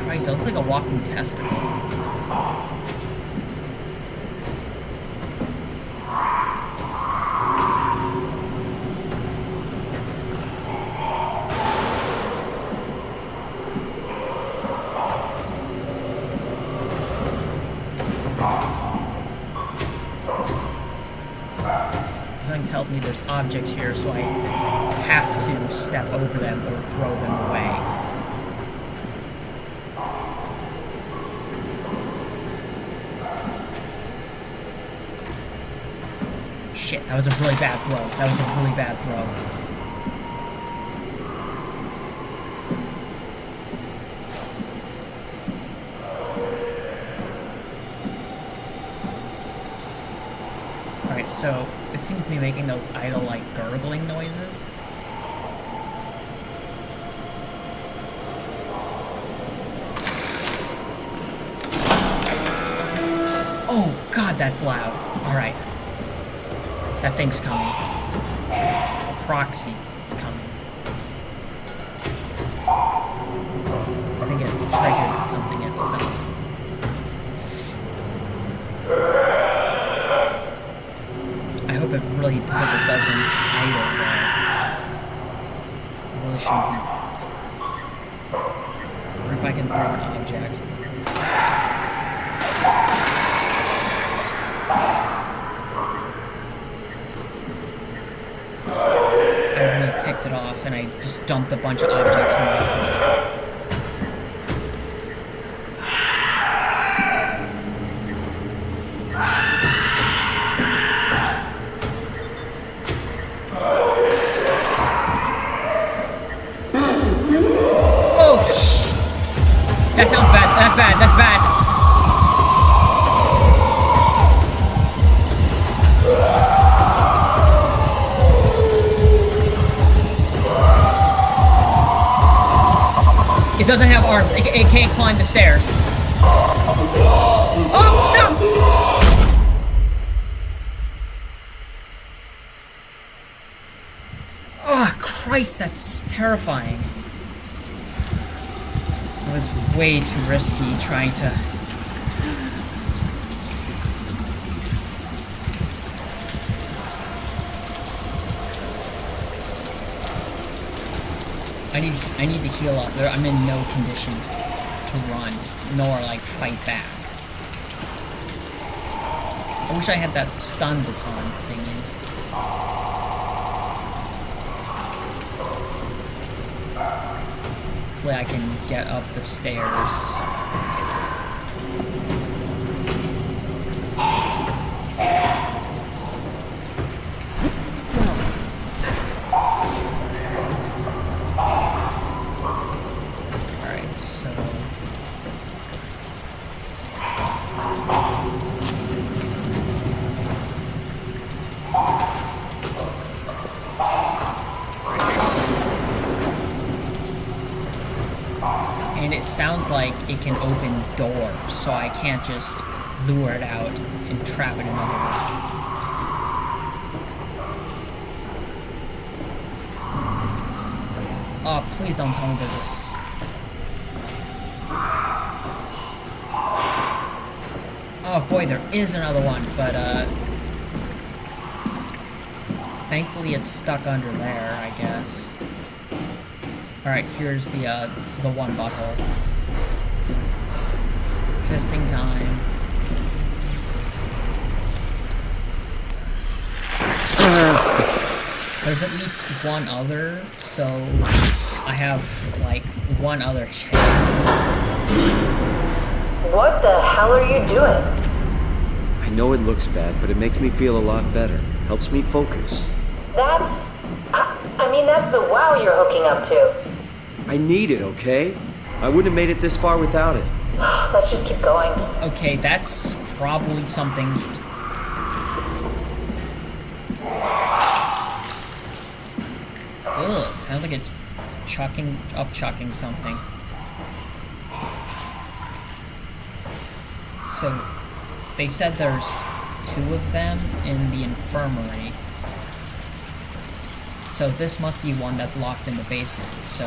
Christ, it looks like a walking testicle. Something tells me there's objects here, so I have to step over them or throw them away. Shit, that was a really bad throw. That was a really bad throw. Alright, so it seems to be making those idle, like, gurgling noises. Oh, God, that's loud. Alright. That thing's coming. A proxy is coming. I think it triggered something itself. I hope it really doesn't idle there. I really shouldn't be. Or if I can throw an object. I really ticked it off and I just dumped a bunch of objects in my foot. That sounds bad. That's bad. That's bad. It doesn't have arms. It can't climb the stairs. Oh, no! Oh, Christ, that's terrifying. It was way too risky trying to... I need to heal up. I'm in no condition to run, nor, like, fight back. I wish I had that stun baton thingy. Hopefully I can get up the stairs. Alright, so... And it sounds like it can open doors, so I can't just lure it out and trap it another way. Oh, please don't tell me there's this. Oh boy, there is another one, but thankfully it's stuck under there, I guess. Alright, here's the one butthole. Fisting time. There's at least one other, so I have, like, one other chance. What the hell are you doing? I know it looks bad, but it makes me feel a lot better. Helps me focus. That's... I mean, that's the wow you're hooking up to. I need it, okay? I wouldn't have made it this far without it. Let's just keep going. Okay, that's probably something... Ugh, sounds like it's chucking something. So, they said there's 2 of them in the infirmary. So this must be one that's locked in the basement. So,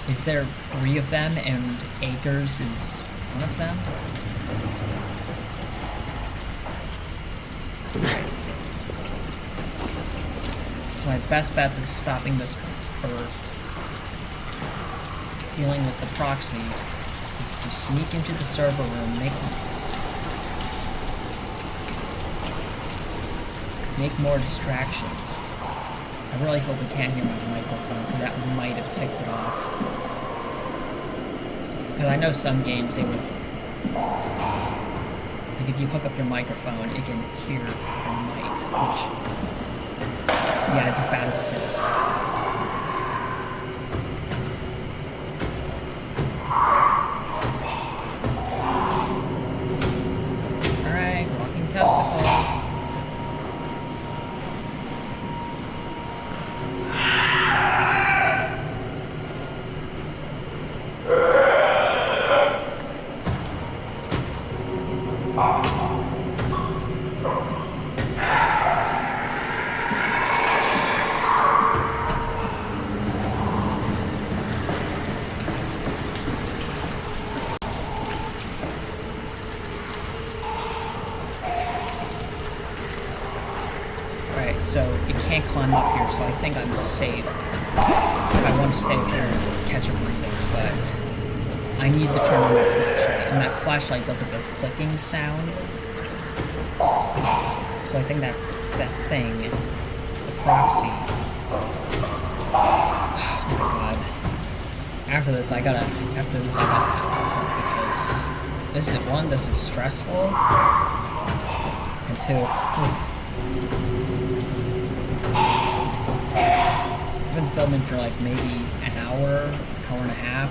is there 3 of them and Akers is one of them? Right. So my best bet is stopping this, or dealing with the proxy, is to sneak into the server room, make more distractions. I really hope we can't hear my microphone, because that might have ticked it off. Because I know some games they would... Like, if you hook up your microphone, it can hear your mic, which... Yeah, it's as bad as it is. Alright, walking testicle. So it can't climb up here, so I think I'm safe. If I want to stay up here and catch a breather, but I need to turn on my flashlight, and that flashlight does like a clicking sound. So I think that thing, the proxy. Oh my god. After this I gotta because this is stressful, and 2, I've been filming for like maybe an hour and a half.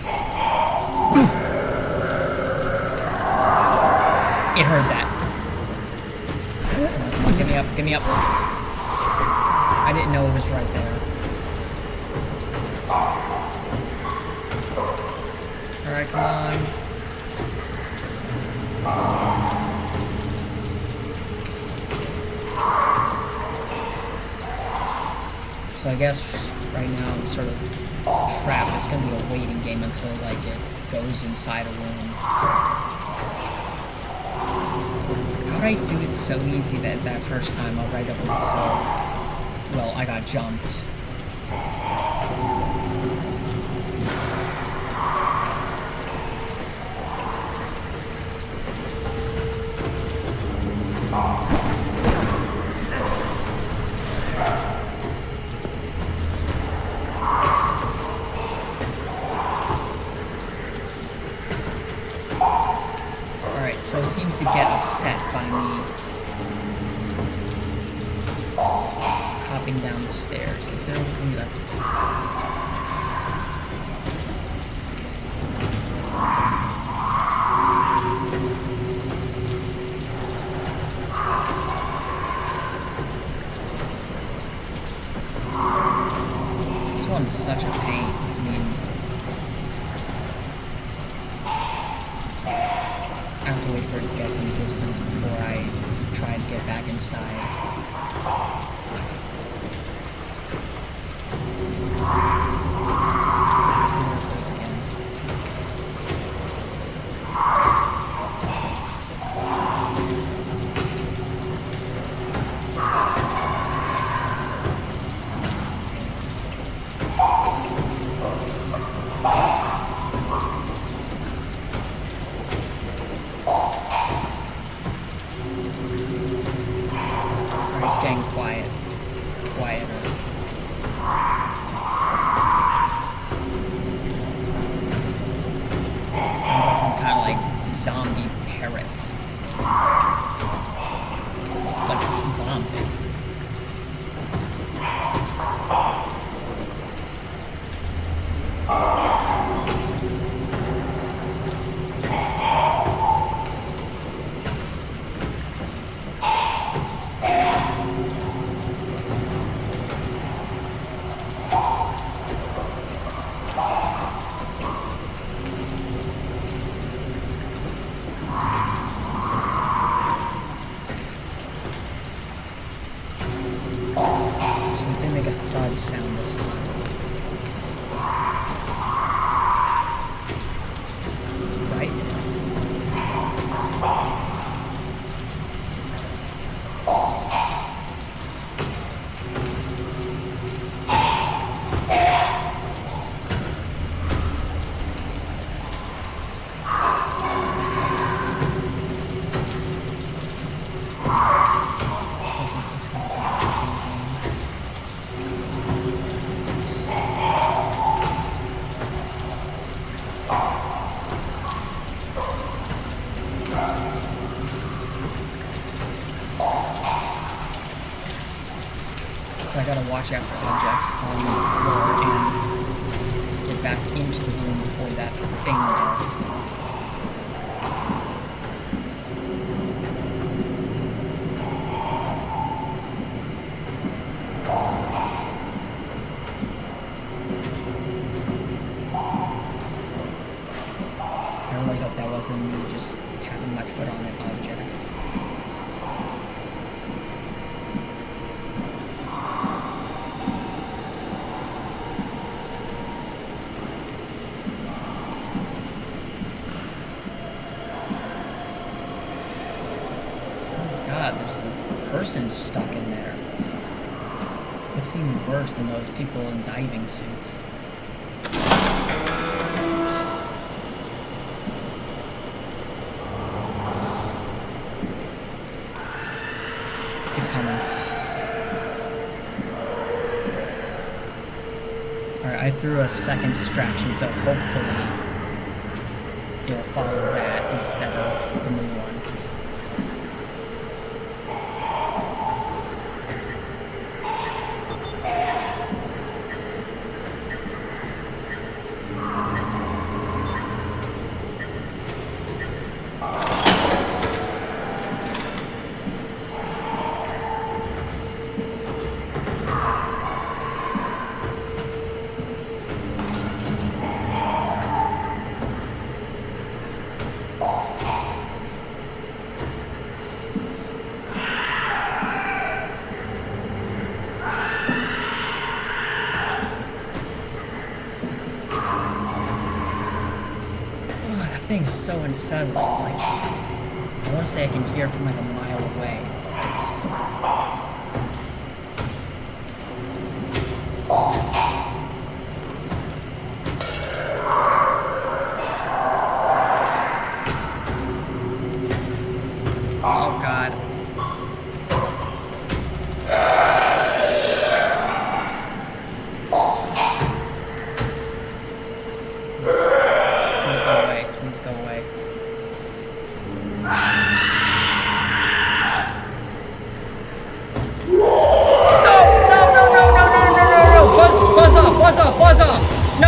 It heard that. Come on, get me up. I didn't know it was right there. Alright, come on. So I guess right now I'm sort of trapped. It's gonna be a waiting game until like it goes inside a room. How'd I do it so easy that first time right up until, well, I got jumped. So it seems to get upset by me hopping down the stairs. Is there a way that... This one's such a pain. I mean... I have to wait for it to get some distance before I try to get back inside. Let's see where it goes again. It's getting quieter. watch out for objects on the floor and get back into the room before that thing does. I really hope that wasn't me just tapping my foot on an object. There's a person stuck in there. Looks even worse than those people in diving suits. He's coming. Alright, I threw a second distraction, so hopefully it'll follow that instead of the new one. Thing's so unsettling. Like, I want to say I can hear it from like a mile away. Oh God. Please go away. No! Buzz off! No!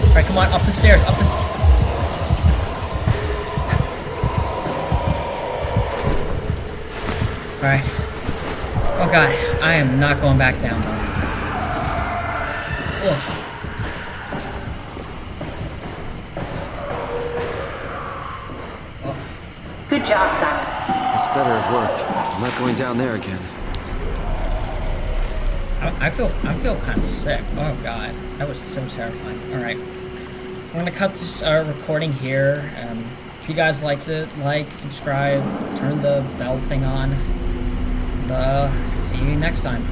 Alright, come on, up the stairs, Alright. Oh God, I am not going back down. Ugh. Good job, Simon. This better have worked. I'm not going down there again. I feel kind of sick. Oh God, that was so terrifying. All right, I'm gonna cut this recording here. If you guys liked it, like, subscribe, turn the bell thing on. And, see you next time.